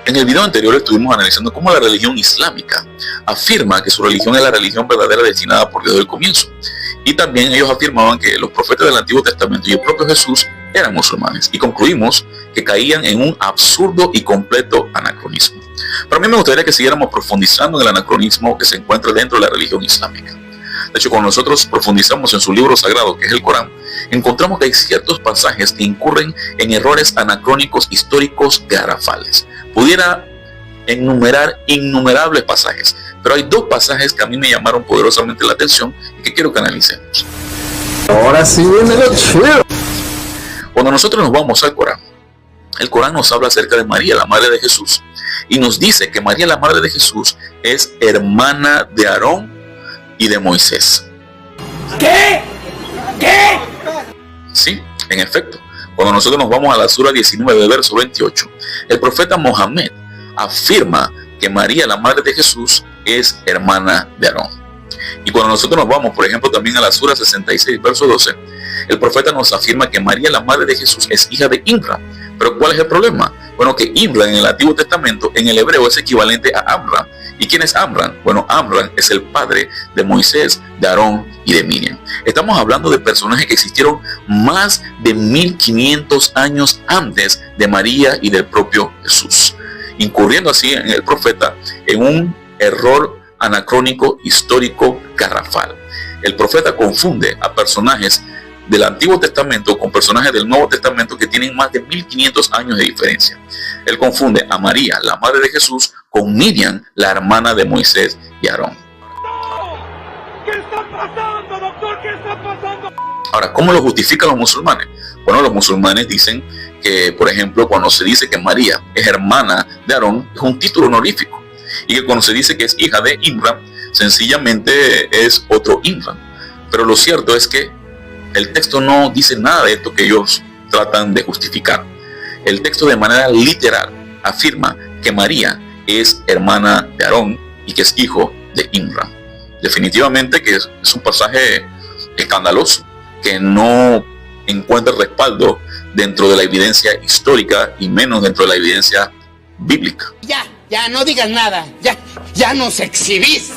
En el video anterior estuvimos analizando cómo la religión islámica afirma que su religión es la religión verdadera destinada por Dios desde el comienzo. Y también ellos afirmaban que los profetas del Antiguo Testamento y el propio Jesús eran musulmanes. Y concluimos que caían en un absurdo y completo anacronismo. Pero a mí me gustaría que siguiéramos profundizando en el anacronismo que se encuentra dentro de la religión islámica. De hecho, cuando nosotros profundizamos en su libro sagrado, que es el Corán, encontramos que hay ciertos pasajes que incurren en errores anacrónicos históricos garrafales. Pudiera enumerar innumerables pasajes, pero hay dos pasajes que a mí me llamaron poderosamente la atención y que quiero que analicemos. Ahora sí viene lo chido. Cuando nosotros nos vamos al Corán, el Corán nos habla acerca de María, la madre de Jesús, y nos dice que María, la madre de Jesús, es hermana de Aarón y de Moisés. ¿Qué? ¿Qué? Sí, en efecto. Cuando nosotros nos vamos a la sura 19, verso 28, el profeta Mohammed afirma que María, la madre de Jesús, es hermana de Aarón. Y cuando nosotros nos vamos, por ejemplo, también a la sura 66, verso 12, el profeta nos afirma que María, la madre de Jesús, es hija de Imran. Pero ¿cuál es el problema? Bueno, que Imran en el Antiguo Testamento, en el hebreo, es equivalente a Amram. ¿Y quién es Amram? Bueno, Amram es el padre de Moisés, de Aarón y de Miriam. Estamos hablando de personajes que existieron más de 1500 años antes de María y del propio Jesús, incurriendo así en el profeta en un error anacrónico histórico garrafal. El profeta confunde a personajes del Antiguo Testamento con personajes del Nuevo Testamento que tienen más de 1500 años de diferencia. Él confunde a María, la madre de Jesús, con Miriam, la hermana de Moisés y Aarón. ¿Qué está pasando, doctor? ¿Qué está pasando? Ahora, ¿cómo lo justifican los musulmanes? Bueno, los musulmanes dicen que, por ejemplo, cuando se dice que María es hermana de Aarón, es un título honorífico. Y que cuando se dice que es hija de Imran, sencillamente es otro Imran. Pero lo cierto es que el texto no dice nada de esto que ellos tratan de justificar. El texto de manera literal afirma que María es hermana de Aarón y que es hijo de Imran. Definitivamente que es un pasaje escandaloso que no encuentra respaldo dentro de la evidencia histórica y menos dentro de la evidencia bíblica. Ya, no digas nada. Ya nos exhibiste.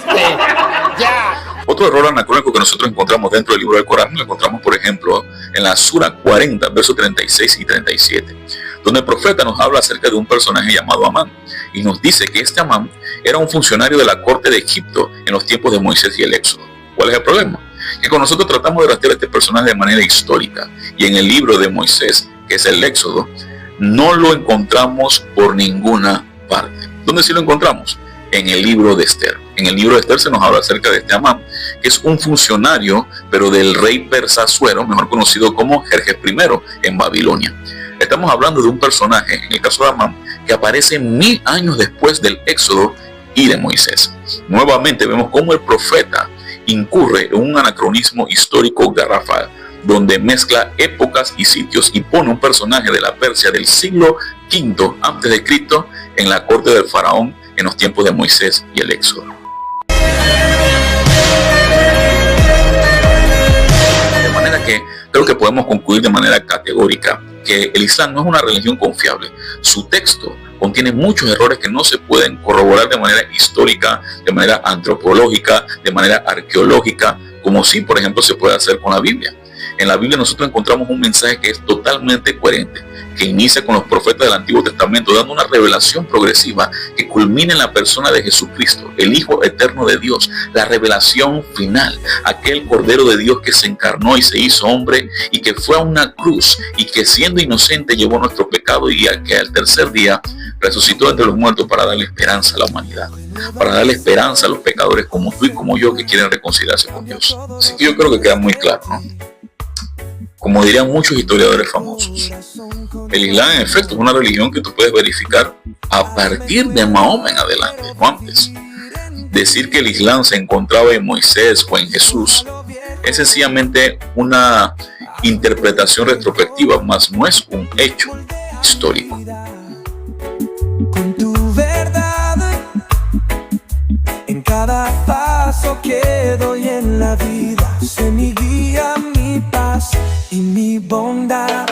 Ya. Otro error anacrónico que nosotros encontramos dentro del libro del Corán lo encontramos, por ejemplo, en la Sura 40, versos 36 y 37, donde el profeta nos habla acerca de un personaje llamado Amán, y nos dice que este Amán era un funcionario de la corte de Egipto en los tiempos de Moisés y el Éxodo. ¿Cuál es el problema? Que cuando nosotros tratamos de rastrear a este personaje de manera histórica, y en el libro de Moisés, que es el Éxodo, no lo encontramos por ninguna parte. ¿Dónde sí lo encontramos? En el libro de Esther. En el libro de Esther se nos habla acerca de este Amán, que es un funcionario, pero del rey persa Asuero, mejor conocido como Jerjes I en Babilonia. Estamos hablando de un personaje, en el caso de Amán, que aparece 1000 años después del Éxodo y de Moisés. Nuevamente vemos cómo el profeta incurre en un anacronismo histórico garrafal, donde mezcla épocas y sitios y pone un personaje de la Persia del siglo V a.C. en la corte del faraón en los tiempos de Moisés y el Éxodo. De manera que creo que podemos concluir de manera categórica que el Islam no es una religión confiable. Su texto contiene muchos errores que no se pueden corroborar de manera histórica, de manera antropológica, de manera arqueológica, como sí, por ejemplo, se puede hacer con la Biblia. En la Biblia nosotros encontramos un mensaje que es totalmente coherente, que inicia con los profetas del Antiguo Testamento, dando una revelación progresiva que culmina en la persona de Jesucristo, el Hijo eterno de Dios, la revelación final, aquel Cordero de Dios que se encarnó y se hizo hombre y que fue a una cruz y que siendo inocente llevó nuestro pecado y que al tercer día resucitó entre los muertos para darle esperanza a la humanidad, para darle esperanza a los pecadores como tú y como yo que quieren reconciliarse con Dios. Así que yo creo que queda muy claro, ¿no? Como dirían muchos historiadores famosos, el Islam en efecto es una religión que tú puedes verificar a partir de Mahoma en adelante, no antes. Decir que el Islam se encontraba en Moisés o en Jesús es sencillamente una interpretación retrospectiva, más no es un hecho histórico. Con tu verdad en cada paso que doy en la vida, sé mi guía, mi paz y mi bondad.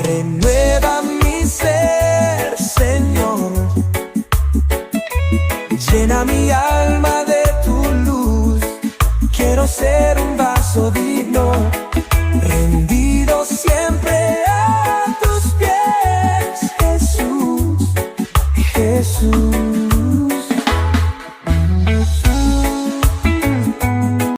Renueva mi ser, Señor. alma de tu luz. Quiero ser un vaso digno, rendido siempre a tus pies, Jesús, Jesús.